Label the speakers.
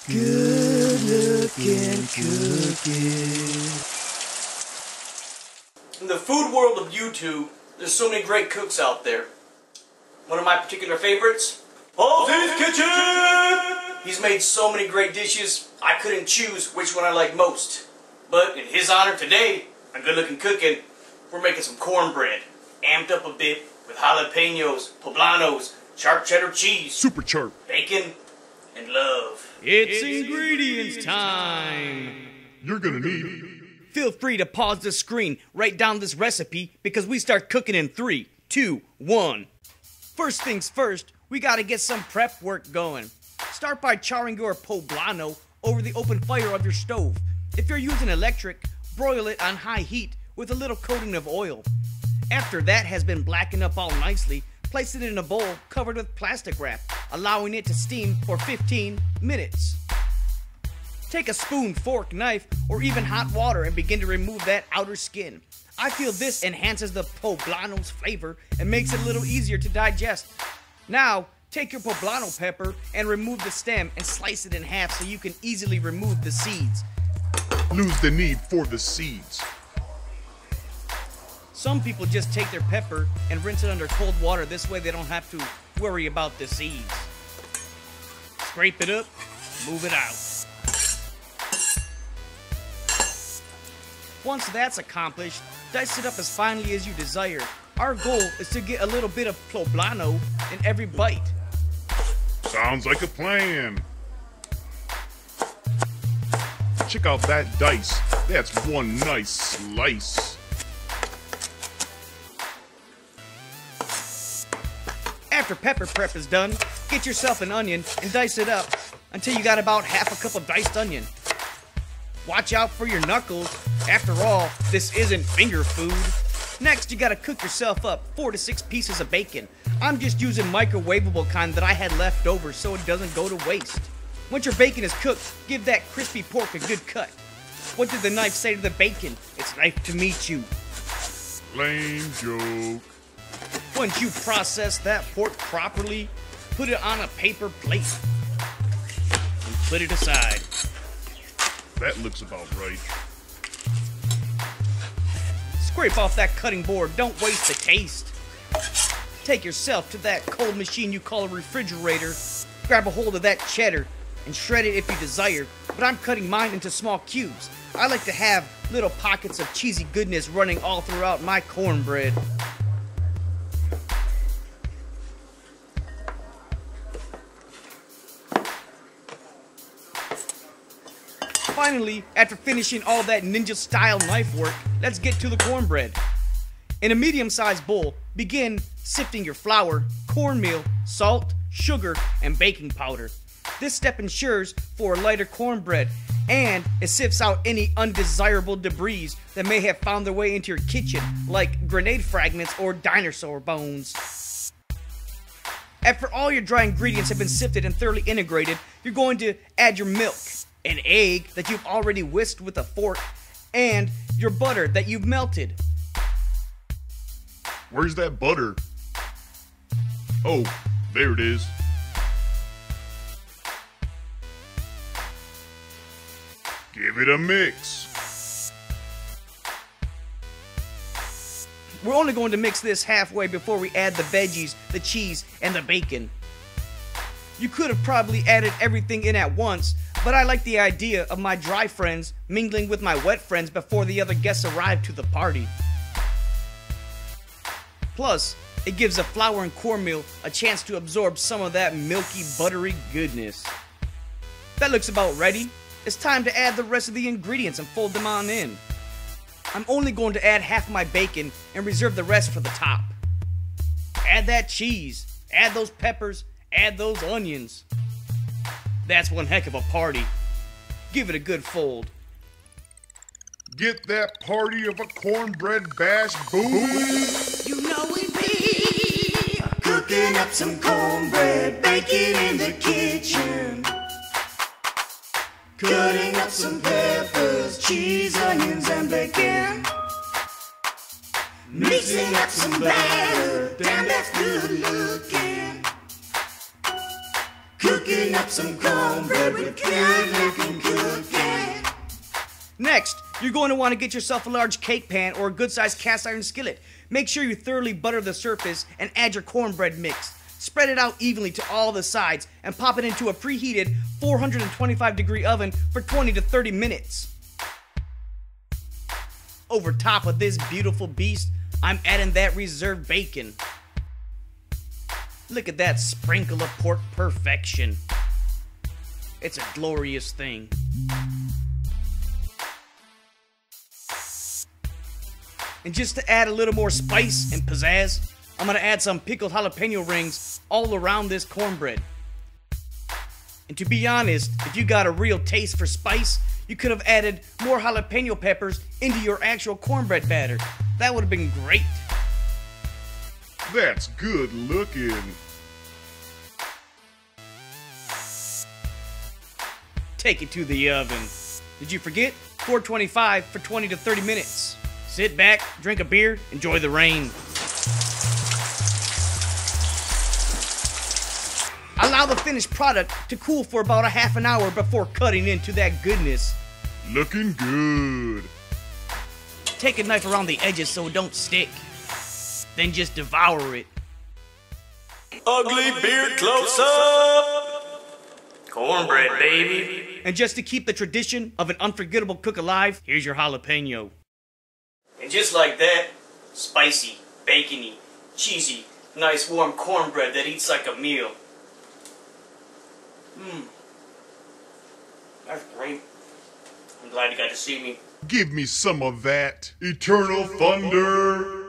Speaker 1: Good looking cooking.
Speaker 2: In the food world of YouTube, there's so many great cooks out there. One of my particular favorites, Halsey's Kitchen! He's made so many great dishes, I couldn't choose which one I like most. But in his honor today, on Good Looking Cooking, we're making some cornbread, amped up a bit with jalapenos, poblanos, sharp cheddar cheese,
Speaker 3: super sharp,
Speaker 2: bacon, and love.
Speaker 1: It's ingredients time.
Speaker 3: You're gonna need.
Speaker 1: Feel free to pause the screen, write down this recipe, because we start cooking in 3, 2, 1. First things first, we gotta get some prep work going. Start by charring your poblano over the open fire of your stove. If you're using electric, broil it on high heat with a little coating of oil. After that has been blackened up all nicely, place it in a bowl covered with plastic wrap, allowing it to steam for 15 minutes. Take a spoon, fork, knife, or even hot water and begin to remove that outer skin. I feel this enhances the poblano's flavor and makes it a little easier to digest. Now, take your poblano pepper and remove the stem and slice it in half so you can easily remove the seeds.
Speaker 3: Lose the need for the seeds.
Speaker 1: Some people just take their pepper and rinse it under cold water. This way they don't have to worry about the seeds. Scrape it up, move it out. Once that's accomplished, dice it up as finely as you desire. Our goal is to get a little bit of poblano in every bite.
Speaker 3: Sounds like a plan. Check out that dice. That's one nice slice.
Speaker 1: After pepper prep is done, get yourself an onion and dice it up until you got about half a cup of diced onion. Watch out for your knuckles. After all, this isn't finger food. Next, you gotta cook yourself up 4 to 6 pieces of bacon. I'm just using microwavable kind that I had left over so it doesn't go to waste. Once your bacon is cooked, give that crispy pork a good cut. What did the knife say to the bacon? It's nice to meet you.
Speaker 3: Lame joke.
Speaker 1: Once you process that pork properly, put it on a paper plate and put it aside.
Speaker 3: That looks about right.
Speaker 1: Scrape off that cutting board, don't waste the taste. Take yourself to that cold machine you call a refrigerator, grab a hold of that cheddar, and shred it if you desire, but I'm cutting mine into small cubes. I like to have little pockets of cheesy goodness running all throughout my cornbread. Finally, after finishing all that ninja-style knife work, let's get to the cornbread. In a medium-sized bowl, begin sifting your flour, cornmeal, salt, sugar, and baking powder. This step ensures for a lighter cornbread, and it sifts out any undesirable debris that may have found their way into your kitchen, like grenade fragments or dinosaur bones. After all your dry ingredients have been sifted and thoroughly integrated, you're going to add your milk, an egg that you've already whisked with a fork, and your butter that you've melted.
Speaker 3: Where's that butter? Oh, there it is. Give it a mix.
Speaker 1: We're only going to mix this halfway before we add the veggies, the cheese, and the bacon. You could have probably added everything in at once, but I like the idea of my dry friends mingling with my wet friends before the other guests arrive to the party. Plus, it gives the flour and cornmeal a chance to absorb some of that milky, buttery goodness. That looks about ready. It's time to add the rest of the ingredients and fold them on in. I'm only going to add half my bacon and reserve the rest for the top. Add that cheese, add those peppers, add those onions. That's one heck of a party. Give it a good fold.
Speaker 3: Get that party of a cornbread bash boom.
Speaker 4: You know we be cooking up some cornbread, baking in the kitchen, cutting up some peppers, cheese, onions, and bacon, mixing up some batter, damn that's good looking, cooking Cooking up some cornbread with good looking cooking.
Speaker 1: Next, you're going to want to get yourself a large cake pan or a good-sized cast iron skillet. Make sure you thoroughly butter the surface and add your cornbread mix. Spread it out evenly to all the sides and pop it into a preheated 425-degree oven for 20 to 30 minutes. Over top of this beautiful beast, I'm adding that reserved bacon. Look at that sprinkle of pork perfection. It's a glorious thing. And just to add a little more spice and pizzazz, I'm gonna add some pickled jalapeno rings all around this cornbread. And to be honest, if you got a real taste for spice, you could have added more jalapeno peppers into your actual cornbread batter. That would have been great.
Speaker 3: That's good looking.
Speaker 1: Take it to the oven. Did you forget? 425 for 20 to 30 minutes. Sit back, drink a beer, enjoy the rain. Allow the finished product to cool for about a half an hour before cutting into that goodness.
Speaker 3: Looking good.
Speaker 1: Take a knife around the edges so it don't stick. Then just devour it.
Speaker 2: Ugly beard close up. Cornbread, baby.
Speaker 1: And just to keep the tradition of an unforgettable cook alive, here's your jalapeno.
Speaker 2: And just like that, spicy, bacony, cheesy, nice warm cornbread that eats like a meal. That's great. I'm glad you got to see me.
Speaker 3: Give me some of that eternal thunder.